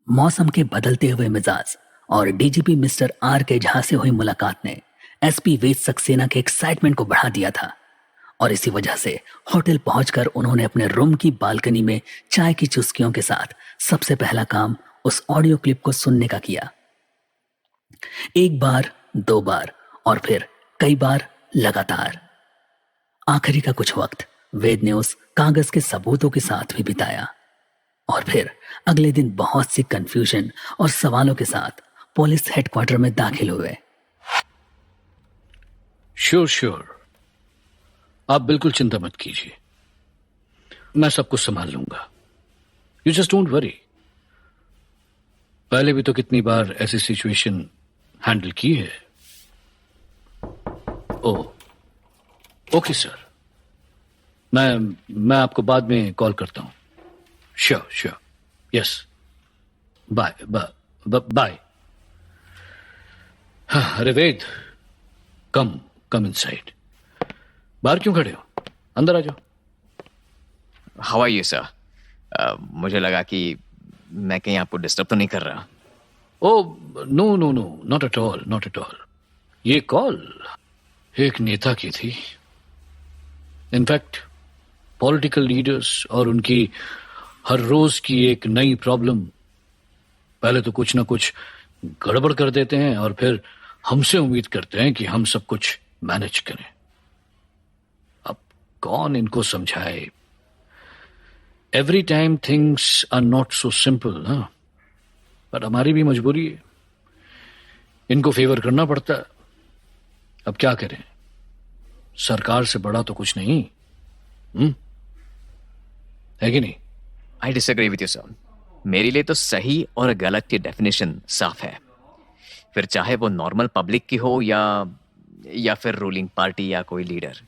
मौसम के बदलते हुए मिजाज और डीजीपी मिस्टर आर के झा से हुई मुलाकात ने एसपी वेद सक्सेना के एक्साइटमेंट को बढ़ा दिया था। और इसी वजह से होटल पहुंचकर उन्होंने अपने रूम की बालकनी में चाय की चुस्कियों के साथ सबसे पहला काम उस ऑडियो क्लिप को सुनने का किया। एक बार, दो बार और फिर कई बार लगातार। आखिरी का कुछ वक्त वेद ने उस कागज के सबूतों के साथ भी बिताया और फिर अगले दिन बहुत सी कंफ्यूजन और सवालों के साथ पुलिस हेडक्वार्टर में दाखिल हुए। श्योर, आप बिल्कुल चिंता मत कीजिए, मैं सब कुछ संभाल लूंगा। You just don't worry. पहले भी तो कितनी बार ऐसी सिचुएशन हैंडल की है। ओके सर, मैं आपको बाद में कॉल करता हूं। Sure, yes, bye bye. अरे वेद, कम इनसाइड। बाहर क्यों खड़े हो? अंदर आ जाओ। How are you sir? मुझे लगा कि मैं कहीं आपको डिस्टर्ब तो नहीं कर रहा। Oh no, not at all. ये कॉल एक नेता की थी। इनफैक्ट पॉलिटिकल लीडर्स और उनकी हर रोज की एक नई प्रॉब्लम पहले तो कुछ ना कुछ गड़बड़ कर देते हैं और फिर हमसे उम्मीद करते हैं कि हम सब कुछ मैनेज करें। अब कौन इनको समझाए? Every time things are not so simple ना, पर हमारी भी मजबूरी है, इनको फेवर करना पड़ता है। अब क्या करें, सरकार से बड़ा तो कुछ नहीं। है कि नहीं? I disagree with you sir. मेरे लिए तो सही और गलत की डेफिनेशन साफ है, फिर चाहे वो नॉर्मल पब्लिक की हो या फिर रूलिंग पार्टी या कोई लीडर।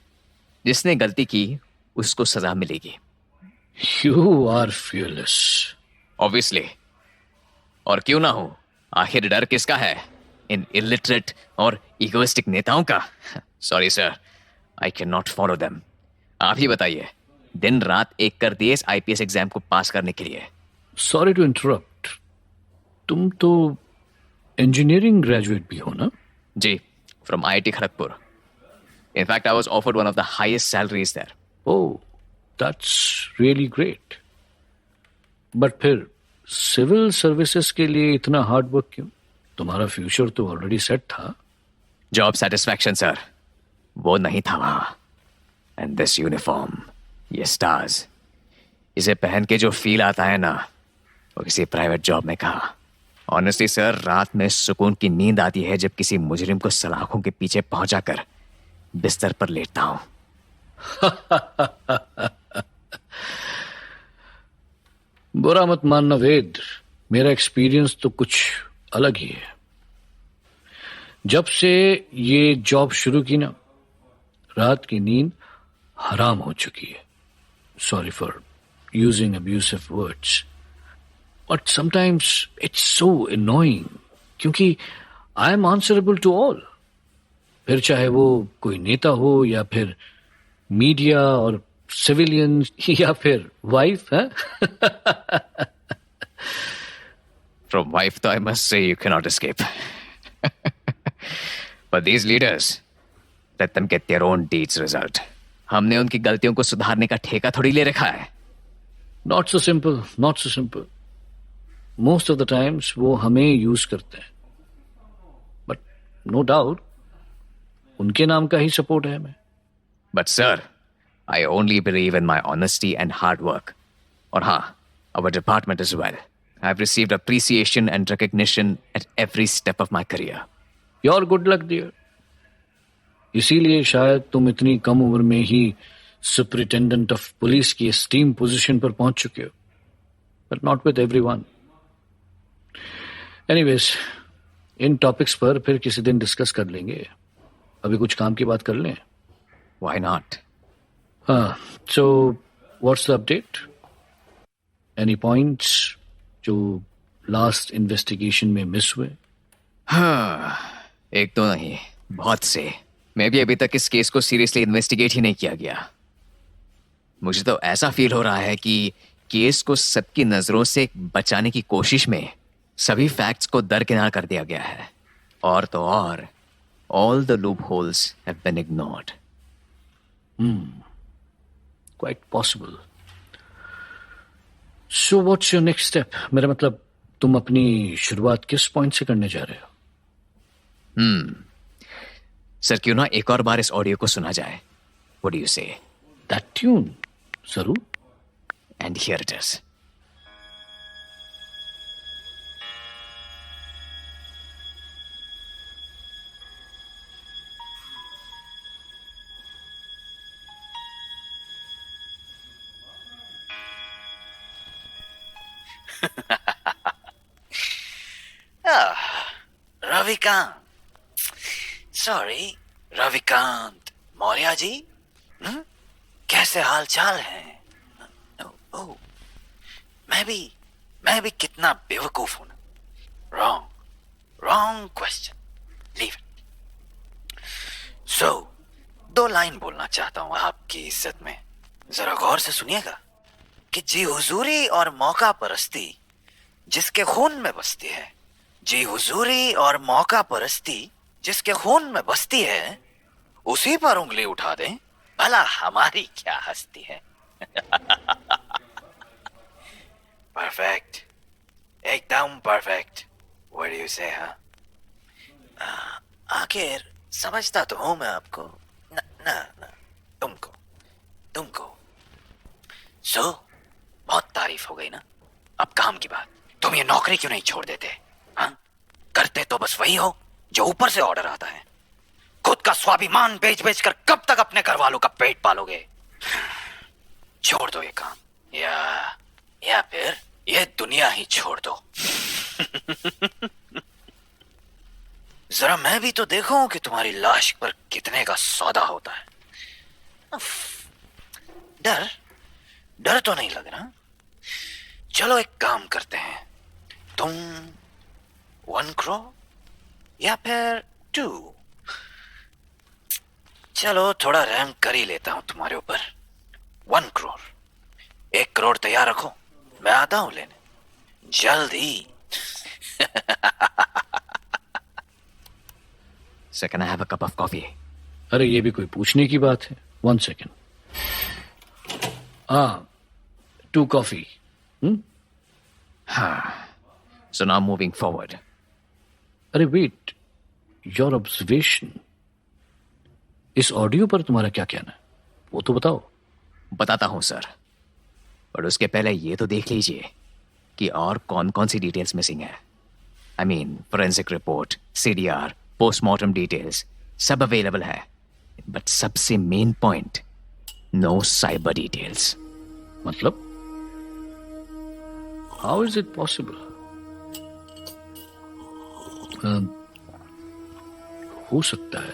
जिसने गलती की उसको सजा मिलेगी। You are fearless. ऑब्वियसली, और क्यों ना हो, आखिर डर किसका है? इन इलिटरेट और इगोइस्टिक नेताओं का। Sorry sir, I can not follow them. आप ही बताइए, दिन रात एक कर दिए इस आईपीएस एग्जाम को पास करने के लिए। सॉरी टू इंटरप्ट, तुम तो इंजीनियरिंग ग्रेजुएट भी हो ना? जी, from IIT Kharagpur. In fact I was offered one of the highest salaries there. Oh, that's really great. But फिर सिविल सर्विसेज के लिए इतना हार्ड वर्क क्यों? तुम्हारा फ्यूचर तो ऑलरेडी सेट था। जॉब सेटिस्फैक्शन सर, वो नहीं था वहां। एंड दिस यूनिफॉर्म, ये स्टार्स, इसे पहन के जो फील आता है ना, वो किसी प्राइवेट जॉब में कहा। ऑनेस्टली सर, रात में सुकून की नींद आती है जब किसी मुजरिम को सलाखों के पीछे पहुंचाकर बिस्तर पर लेटता हूं। बुरा मत मानना वेद, मेरा एक्सपीरियंस तो कुछ अलग ही है। जब से ये जॉब शुरू की ना, रात की नींद हराम हो चुकी है। Sorry for using abusive words, but sometimes it's so annoying, क्योंकि I am answerable to all. फिर चाहे वो कोई नेता हो या फिर मीडिया और सिविलियन या फिर वाइफ है। From wife, though, I must say you cannot escape. But these leaders, let them get their own deeds result. हमने उनकी गलतियों को सुधारने का ठेका थोड़ी ले रखा है। Not so simple. Most of the times वो हमें यूज करते हैं, बट नो डाउट उनके नाम का ही सपोर्ट है हमें। But sir, I only believe in my honesty and hard work. और हाँ, our department as well. I've received appreciation and recognition at every step of my career. Your good luck, dear. इसीलिए शायद तुम इतनी कम उम्र में ही सुपरिटेंडेंट ऑफ पुलिस की esteem position पर पहुंच चुके हो, but not with everyone. Anyways, in topics पर फिर किसी दिन डिस्कस कर लेंगे। अभी कुछ काम की बात कर लें। Why not? हाँ, so what's the update? Any points जो लास्ट इन्वेस्टिगेशन में मिस हुए? हाँ, एक तो नहीं, बहुत से। मैं भी अभी तक इस केस को सीरियसली इन्वेस्टिगेट ही नहीं किया गया। मुझे तो ऐसा फील हो रहा है कि केस को सबकी नजरों से बचाने की कोशिश में सभी फैक्ट्स को दरकिनार कर दिया गया है, और तो और all the loopholes have been ignored. Quite possible. So what's your next step? मेरा मतलब, तुम अपनी शुरुआत किस पॉइंट से करने जा रहे हो? सर, क्यों ना एक और बार इस ऑडियो को सुना जाए? What do you say? That tune. जरूर. And here it is. Ravikant, sorry, Ravikant Maurya ji, कैसे हाल चाल हैं? ओह, मैं भी कितना बेवकूफ हूं ना. Wrong question, leave it. So 2 line बोलना चाहता हूं आपकी इज्जत में, जरा गौर से सुनिएगा. कि जी हुजूरी और मौका परस्ती जिसके खून में बसती है, जी हुजूरी और मौका परस्ती जिसके खून में बसती है, उसी पर उंगली उठा दें, भला हमारी क्या हस्ती है. परफेक्ट, एकदम परफेक्ट. व्हाट डू यू से? हाँ, आखिर समझता तो हूं मैं आपको. ना ना ना, तुमको. सो बहुत तारीफ हो गई ना. अब काम की बात. तुम ये नौकरी क्यों नहीं छोड़ देते? हाँ, करते तो बस वही हो जो ऊपर से ऑर्डर आता है. खुद का स्वाभिमान बेच बेच कर कब तक अपने घर वालों का पेट पालोगे? छोड़ दो ये काम, या फिर ये दुनिया ही छोड़ दो. जरा मैं भी तो देखूं कि तुम्हारी लाश पर कितने का सौदा होता है. डर तो नहीं लग रहा. चलो एक काम करते हैं, तुम 1 करोड़ या फिर 2. चलो थोड़ा रहम कर ही लेता हूं तुम्हारे ऊपर. 1 करोड़. 1 करोड़ तैयार रखो, मैं आता हूं लेने जल्द ही. Sir, can I have a cup of coffee? अरे ये भी कोई पूछने की बात है? 1 second. 2 coffee. So now moving forward. अरे वेट, योर ऑब्जर्वेशन. इस ऑडियो पर तुम्हारा क्या कहना है, वो तो बताओ. बताता हूं सर, पर उसके पहले ये तो देख लीजिए कि और कौन कौन सी डिटेल्स मिसिंग है. I mean forensic report, CDR, postmortem details सब अवेलेबल है, बट सबसे main point, no cyber details. मतलब हाउ इज इट पॉसिबल? हो सकता है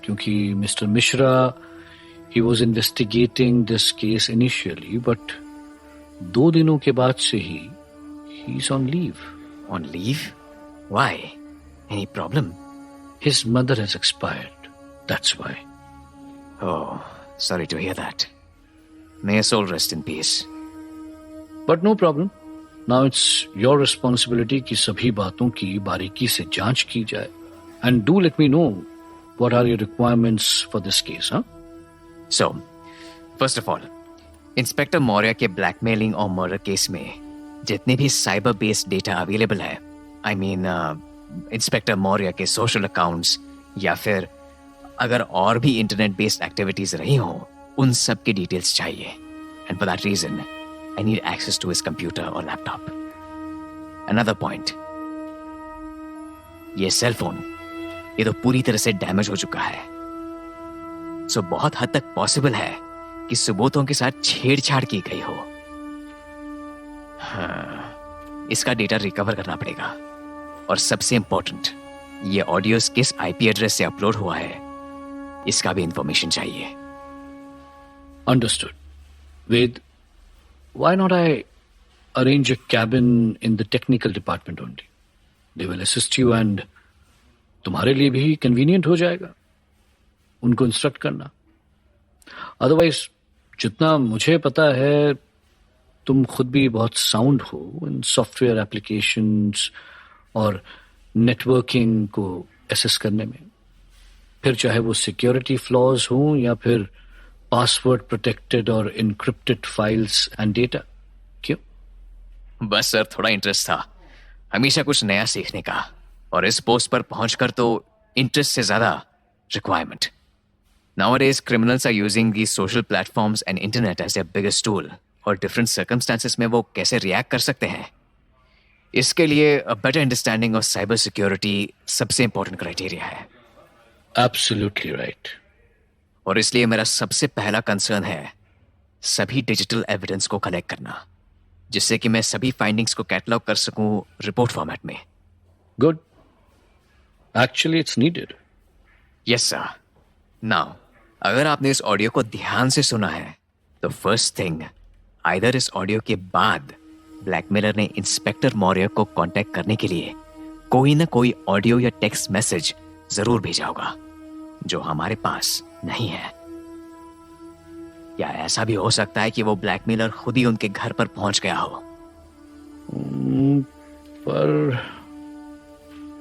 क्योंकि mister Mishra, he was investigating this case initially, but 2 दिनों के बाद से he is on leave. On leave? Why? Any problem? His mother has expired, that's why. Oh, sorry to hear that. May her soul rest in peace. But no problem. Now it's your responsibility कि सभी बातों की बारीकी से जांच की जाए. And do let me know what are your requirements for this case. हाँ, So, first of all, inspector Maurya के ब्लैकमेलिंग और मर्डर केस में जितने भी साइबर बेस्ड डेटा अवेलेबल है, आई मीन इंस्पेक्टर मौर्य के सोशल अकाउंट्स या फिर अगर और भी इंटरनेट बेस्ड एक्टिविटीज रही हों, उन सब की डिटेल्स चाहिए. And for that reason I need access to his computer और लैपटॉप. अनदर पॉइंट, ये सेल फोन, ये तो पूरी तरह से डैमेज हो चुका है. सो बहुत हद तक पॉसिबल है कि सबूतों के साथ छेड़छाड़ की गई हो. हाँ, इसका डेटा रिकवर करना पड़ेगा. और सबसे इंपॉर्टेंट, ये ऑडियोस किस IP एड्रेस से अपलोड हुआ है, इसका भी इंफॉर्मेशन चाहिए. understood. Ved, why not I arrange a cabin in the technical department only? They will assist you and तुम्हारे लिए भी convenient हो जाएगा उनको इंस्ट्रक्ट करना. अदरवाइज जितना मुझे पता है तुम खुद भी बहुत साउंड हो इन सॉफ्टवेयर एप्लीकेशंस और नेटवर्किंग को एसेस करने में, फिर चाहे वो सिक्योरिटी फ्लॉज हों या फिर पासवर्ड प्रोटेक्टेड और इनक्रिप्टेड फाइल्स एंड डेटा। क्यों? बस सर थोड़ा इंटरेस्ट था, हमेशा कुछ नया सीखने का, और इस पोस्ट पर पहुंचकर तो इंटरेस्ट से ज्यादा requirement. Nowadays, criminals are using these social platforms and internet as their biggest tool, और different circumstances में वो कैसे react कर सकते हैं, इसके लिए a better understanding of cyber security सबसे important criteria है। Absolutely right. और इसलिए मेरा सबसे पहला कंसर्न है सभी डिजिटल एविडेंस को कलेक्ट करना, जिससे कि मैं सभी फाइंडिंग्स को कैटलॉग कर सकूं रिपोर्ट फॉर्मेट में। Good. Actually, it's needed. Yes sir. Now अगर आपने इस ऑडियो को ध्यान से सुना है तो फर्स्ट थिंग, आइदर इस ऑडियो के बाद ब्लैकमेलर ने इंस्पेक्टर मौर्य को कांटेक्ट करने के लिए कोई ना कोई ऑडियो या टेक्स्ट मैसेज जरूर भेजा होगा जो हमारे पास नहीं है, या ऐसा भी हो सकता है कि वो ब्लैकमेलर खुद ही उनके घर पर पहुंच गया हो। पर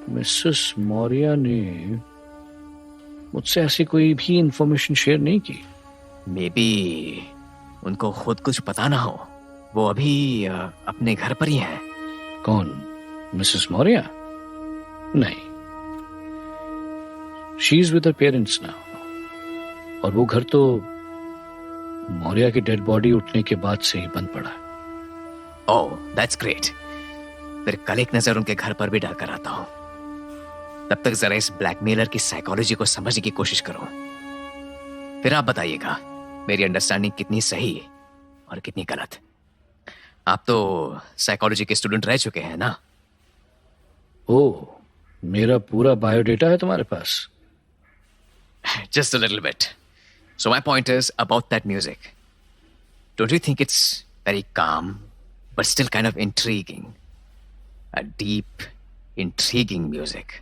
मिसेस मौर्य ने मुझसे ऐसी कोई भी इंफॉर्मेशन शेयर नहीं की। मे बी उनको खुद कुछ पता ना हो, वो अभी अपने घर पर ही हैं। कौन? मिसेस मौर्य? नहीं, she is with her parents now, और वो घर तो मौर्य की डेड बॉडी उठने के बाद से ही बंद पड़ा है। Oh that's great. फिर कल एक नजर उनके घर पर भी डालकर आता हूं। तब तक जरा इस ब्लैकमेलर की साइकोलॉजी को समझने की कोशिश करो, फिर आप बताइएगा मेरी अंडरस्टैंडिंग कितनी सही और कितनी गलत। आप तो साइकोलॉजी के स्टूडेंट रह चुके हैं ना? ओह, मेरा पूरा बायोडेटा है तुम्हारे पास? Just a little bit. So my point is about that music. Don't you think it's very calm, but still kind of intriguing? A deep, intriguing music.